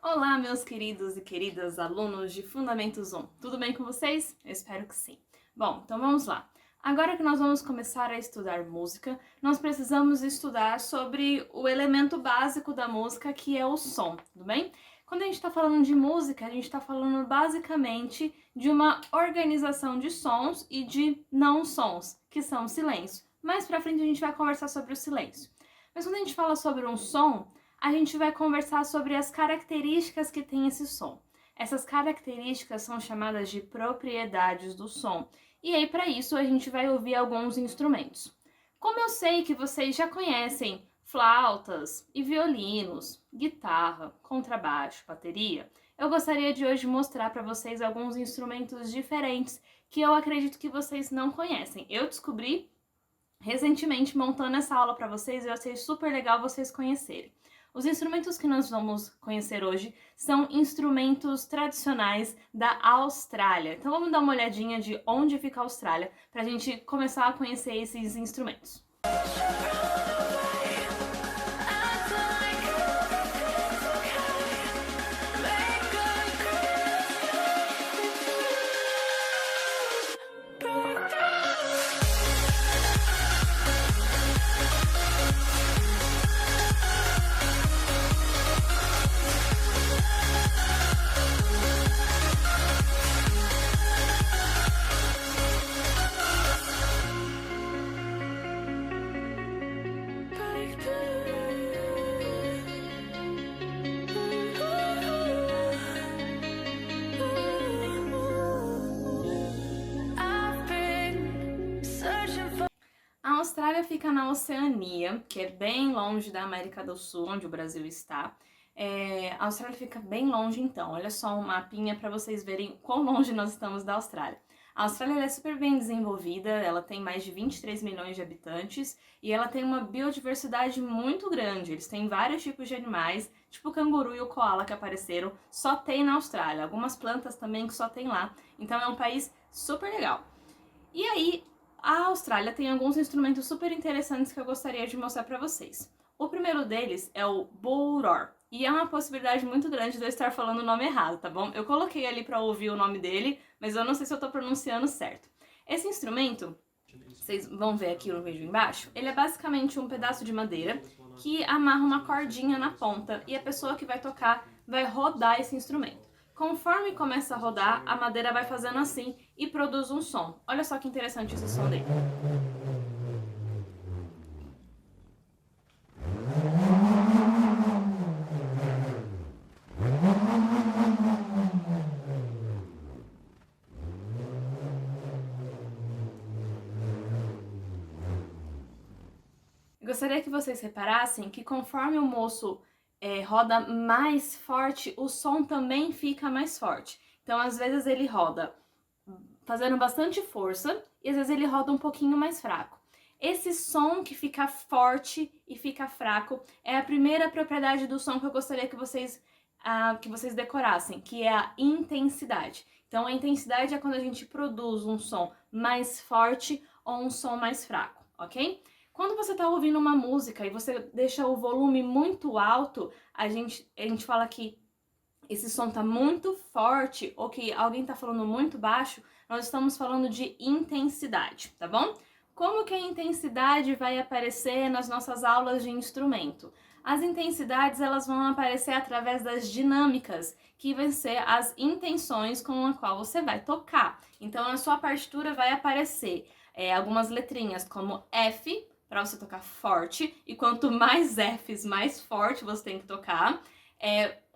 Olá, meus queridos e queridas alunos de Fundamentos 1. Tudo bem com vocês? Eu espero que sim. Bom, então vamos lá. Agora que nós vamos começar a estudar música, nós precisamos estudar sobre o elemento básico da música, que é o som, tudo bem? Quando a gente está falando de música, a gente está falando basicamente de uma organização de sons e de não sons, que são o silêncio. Mais pra frente a gente vai conversar sobre o silêncio. Mas quando a gente fala sobre um som, a gente vai conversar sobre as características que tem esse som. Essas características são chamadas de propriedades do som. E aí, para isso, a gente vai ouvir alguns instrumentos. Como eu sei que vocês já conhecem flautas e violinos, guitarra, contrabaixo, bateria, eu gostaria de hoje mostrar para vocês alguns instrumentos diferentes que eu acredito que vocês não conhecem. Eu descobri recentemente montando essa aula para vocês e eu achei super legal vocês conhecerem. Os instrumentos que nós vamos conhecer hoje são instrumentos tradicionais da Austrália. Então vamos dar uma olhadinha de onde fica a Austrália para a gente começar a conhecer esses instrumentos. A Austrália fica na Oceania, que é bem longe da América do Sul, onde o Brasil está. A Austrália fica bem longe, então. Olha só um mapinha para vocês verem quão longe nós estamos da Austrália. A Austrália é super bem desenvolvida, ela tem mais de 23 milhões de habitantes e ela tem uma biodiversidade muito grande. Eles têm vários tipos de animais, tipo o canguru e o koala que apareceram, só tem na Austrália. Algumas plantas também que só tem lá. Então é um país super legal. E aí, a Austrália tem alguns instrumentos super interessantes que eu gostaria de mostrar para vocês. O primeiro deles é o Buror, e é uma possibilidade muito grande de eu estar falando o nome errado, tá bom? Eu coloquei ali para ouvir o nome dele, mas eu não sei se eu tô pronunciando certo. Esse instrumento, vocês vão ver aqui no vídeo embaixo, ele é basicamente um pedaço de madeira que amarra uma cordinha na ponta e a pessoa que vai tocar vai rodar esse instrumento. Conforme começa a rodar, a madeira vai fazendo assim e produz um som. Olha só que interessante esse som dele. Gostaria que vocês reparassem que conforme o moço roda mais forte, o som também fica mais forte. Então, às vezes ele roda fazendo bastante força e às vezes ele roda um pouquinho mais fraco. Esse som que fica forte e fica fraco é a primeira propriedade do som que eu gostaria que vocês decorassem, que é a intensidade. Então, a intensidade é quando a gente produz um som mais forte ou um som mais fraco, ok? Quando você está ouvindo uma música e você deixa o volume muito alto, a gente fala que esse som está muito forte ou que alguém está falando muito baixo, nós estamos falando de intensidade, tá bom? Como que a intensidade vai aparecer nas nossas aulas de instrumento? As intensidades elas vão aparecer através das dinâmicas, que vão ser as intenções com a qual você vai tocar. Então, na sua partitura vai aparecer algumas letrinhas como F, para você tocar forte, e quanto mais Fs, mais forte você tem que tocar.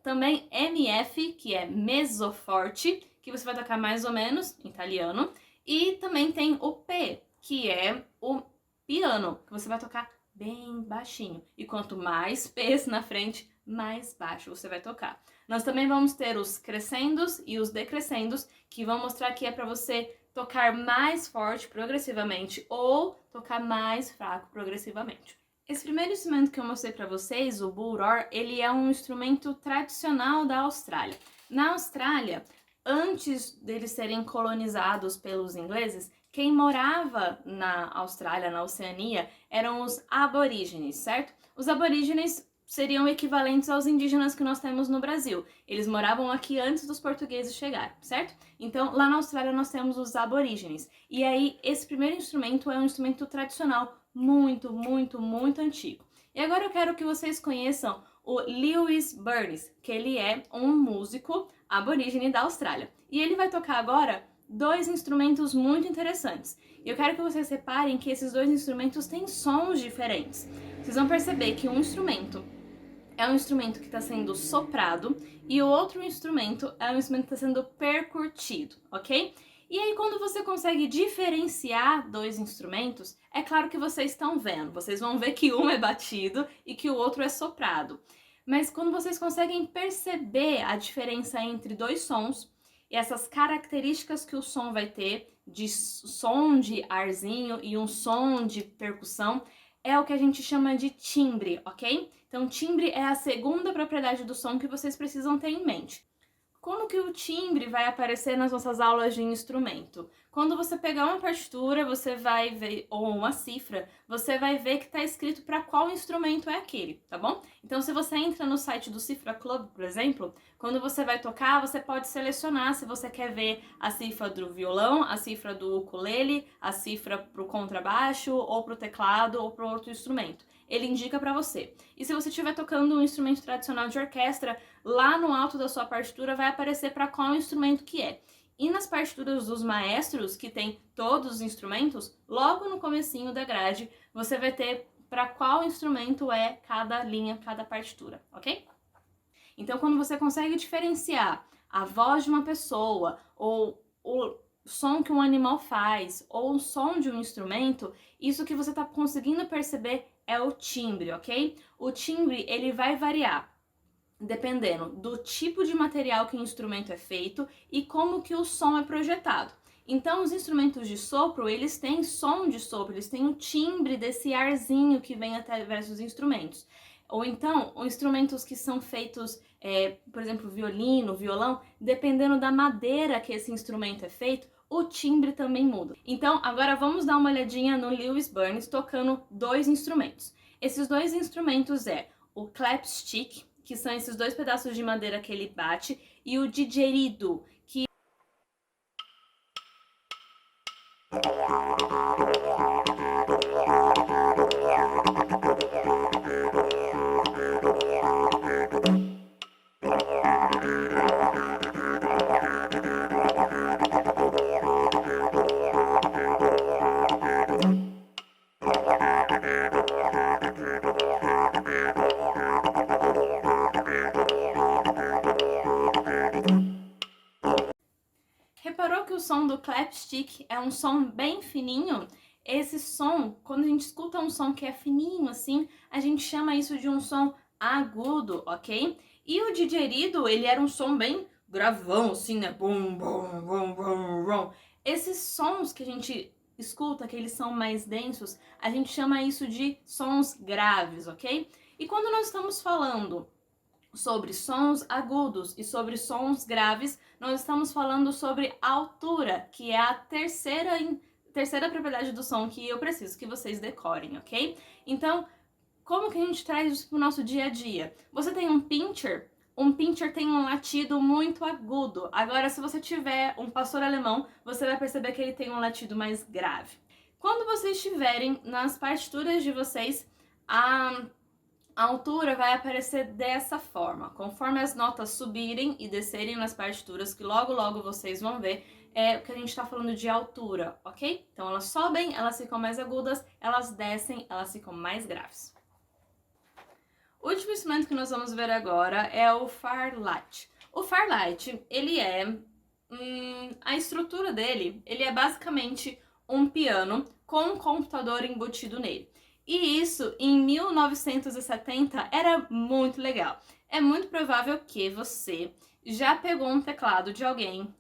Também MF, que é mezzoforte, que você vai tocar mais ou menos, em italiano. E também tem o P, que é o piano, que você vai tocar bem baixinho. E quanto mais P's na frente, mais baixo você vai tocar. Nós também vamos ter os crescendos e os decrescendos, que vão mostrar que é para você tocar mais forte progressivamente ou tocar mais fraco progressivamente. Esse primeiro instrumento que eu mostrei para vocês, o Buror, ele é um instrumento tradicional da Austrália. Na Austrália, antes deles serem colonizados pelos ingleses, quem morava na Austrália, na Oceania, eram os aborígenes, certo? Os aborígenes seriam equivalentes aos indígenas que nós temos no Brasil. Eles moravam aqui antes dos portugueses chegarem, certo? Então, lá na Austrália nós temos os aborígenes. E aí, esse primeiro instrumento é um instrumento tradicional muito, muito, muito antigo. E agora eu quero que vocês conheçam o Lewis Burns, que ele é um músico aborígene da Austrália. E ele vai tocar agora dois instrumentos muito interessantes. E eu quero que vocês reparem que esses dois instrumentos têm sons diferentes. Vocês vão perceber que um instrumento é um instrumento que está sendo soprado e o outro instrumento é um instrumento que está sendo percutido, ok? E aí, quando você consegue diferenciar dois instrumentos, é claro que vocês estão vendo. Vocês vão ver que um é batido e que o outro é soprado. Mas quando vocês conseguem perceber a diferença entre dois sons e essas características que o som vai ter, de som de arzinho e um som de percussão, é o que a gente chama de timbre, ok? Então, timbre é a segunda propriedade do som que vocês precisam ter em mente. Como que o timbre vai aparecer nas nossas aulas de instrumento? Quando você pegar uma partitura, você vai ver, ou uma cifra, você vai ver que está escrito para qual instrumento é aquele, tá bom? Então, se você entra no site do Cifra Club, por exemplo, quando você vai tocar, você pode selecionar se você quer ver a cifra do violão, a cifra do ukulele, a cifra para o contrabaixo, ou para o teclado, ou para outro instrumento. Ele indica para você. E se você estiver tocando um instrumento tradicional de orquestra, lá no alto da sua partitura vai aparecer para qual instrumento que é. E nas partituras dos maestros, que tem todos os instrumentos, logo no comecinho da grade, você vai ter para qual instrumento é cada linha, cada partitura, ok? Então, quando você consegue diferenciar a voz de uma pessoa, ou o som que um animal faz, ou o som de um instrumento, isso que você está conseguindo perceber é o timbre, ok? O timbre, ele vai variar dependendo do tipo de material que o instrumento é feito e como que o som é projetado. Então, os instrumentos de sopro, eles têm som de sopro, eles têm o timbre desse arzinho que vem através dos instrumentos. Ou então, os instrumentos que são feitos, por exemplo, violino, violão, dependendo da madeira que esse instrumento é feito, o timbre também muda. Então, agora vamos dar uma olhadinha no Lewis Burns tocando dois instrumentos. Esses dois instrumentos é o clapstick, que são esses dois pedaços de madeira que ele bate, e o didgeridoo, que reparou que o som do clapstick é um som bem fininho? Esse som, quando a gente escuta um som que é fininho assim, a gente chama isso de um som agudo, ok? E o didgeridoo, ele era um som bem gravão, assim, né? Bum, bum, bum, bum, bum. Esses sons que a gente escuta, que eles são mais densos, a gente chama isso de sons graves, ok? E quando nós estamos falando sobre sons agudos e sobre sons graves, nós estamos falando sobre altura, que é a terceira propriedade do som que eu preciso que vocês decorem, ok? Então, como que a gente traz isso para o nosso dia a dia? Você tem um pincher tem um latido muito agudo. Agora, se você tiver um pastor alemão, você vai perceber que ele tem um latido mais grave. Quando vocês estiverem nas partituras de vocês, a altura vai aparecer dessa forma. Conforme as notas subirem e descerem nas partituras, que logo logo vocês vão ver, é o que a gente está falando de altura, ok? Então elas sobem, elas ficam mais agudas, elas descem, elas ficam mais graves. O último instrumento que nós vamos ver agora é o Fairlight. O Fairlight, ele é... a estrutura dele, ele é basicamente um piano com um computador embutido nele. E isso, em 1970, era muito legal. É muito provável que você já pegou um teclado de alguém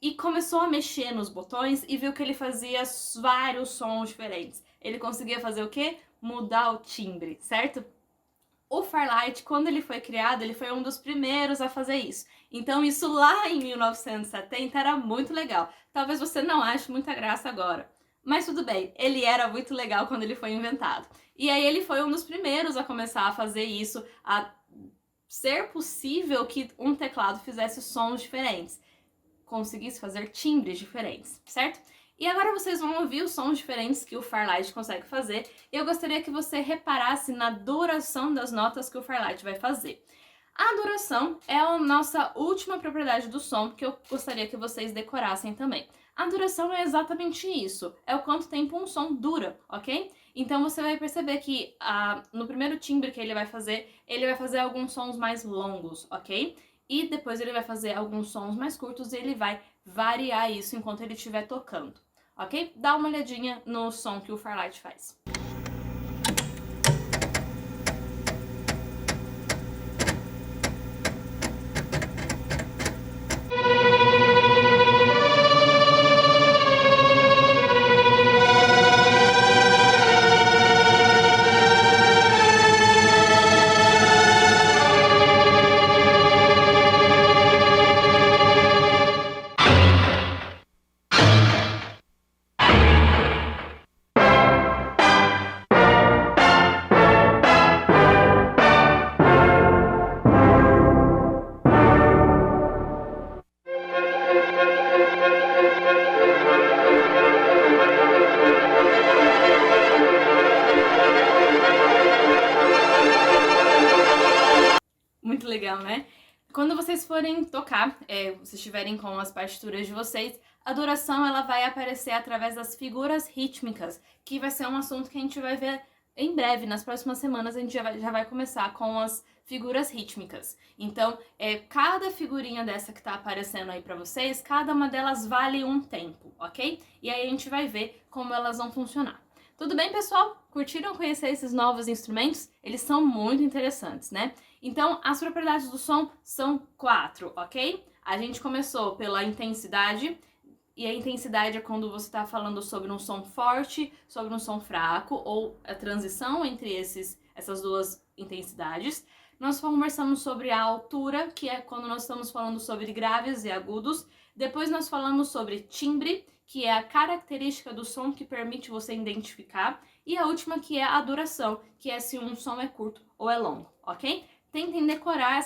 e começou a mexer nos botões e viu que ele fazia vários sons diferentes. Ele conseguia fazer o quê? Mudar o timbre, certo? O Fairlight, quando ele foi criado, ele foi um dos primeiros a fazer isso. Então isso lá em 1970 era muito legal. Talvez você não ache muita graça agora, Mas tudo bem, ele era muito legal quando ele foi inventado. E aí ele foi um dos primeiros a começar a fazer isso, a ser possível que um teclado fizesse sons diferentes, conseguisse fazer timbres diferentes, certo? E agora vocês vão ouvir os sons diferentes que o Fairlight consegue fazer. E eu gostaria que você reparasse na duração das notas que o Fairlight vai fazer. A duração é a nossa última propriedade do som que eu gostaria que vocês decorassem também. A duração é exatamente isso, é o quanto tempo um som dura, ok? Então você vai perceber que no primeiro timbre que ele vai fazer alguns sons mais longos, ok? E depois ele vai fazer alguns sons mais curtos e ele vai variar isso enquanto ele estiver tocando, ok? Dá uma olhadinha no som que o Fairlight faz. Muito legal, né? Quando vocês forem tocar, vocês estiverem com as partituras de vocês, a duração ela vai aparecer através das figuras rítmicas, que vai ser um assunto que a gente vai ver em breve, nas próximas semanas a gente já vai começar com as figuras rítmicas. Então, cada figurinha dessa que tá aparecendo aí pra vocês, cada uma delas vale um tempo, ok? E aí a gente vai ver como elas vão funcionar. Tudo bem, pessoal? Curtiram conhecer esses novos instrumentos? Eles são muito interessantes, né? Então, as propriedades do som são 4, ok? A gente começou pela intensidade, e a intensidade é quando você está falando sobre um som forte, sobre um som fraco, ou a transição entre essas duas intensidades. Nós conversamos sobre a altura, que é quando nós estamos falando sobre graves e agudos. Depois nós falamos sobre timbre, que é a característica do som que permite você identificar. E a última que é a duração, que é se um som é curto ou é longo, ok? Tentem decorar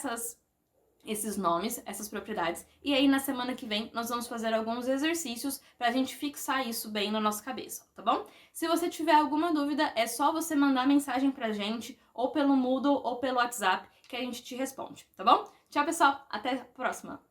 esses nomes, essas propriedades, e aí na semana que vem nós vamos fazer alguns exercícios pra gente fixar isso bem na nossa cabeça, tá bom? Se você tiver alguma dúvida, é só você mandar mensagem pra gente, ou pelo Moodle ou pelo WhatsApp, que a gente te responde, tá bom? Tchau, pessoal, até a próxima!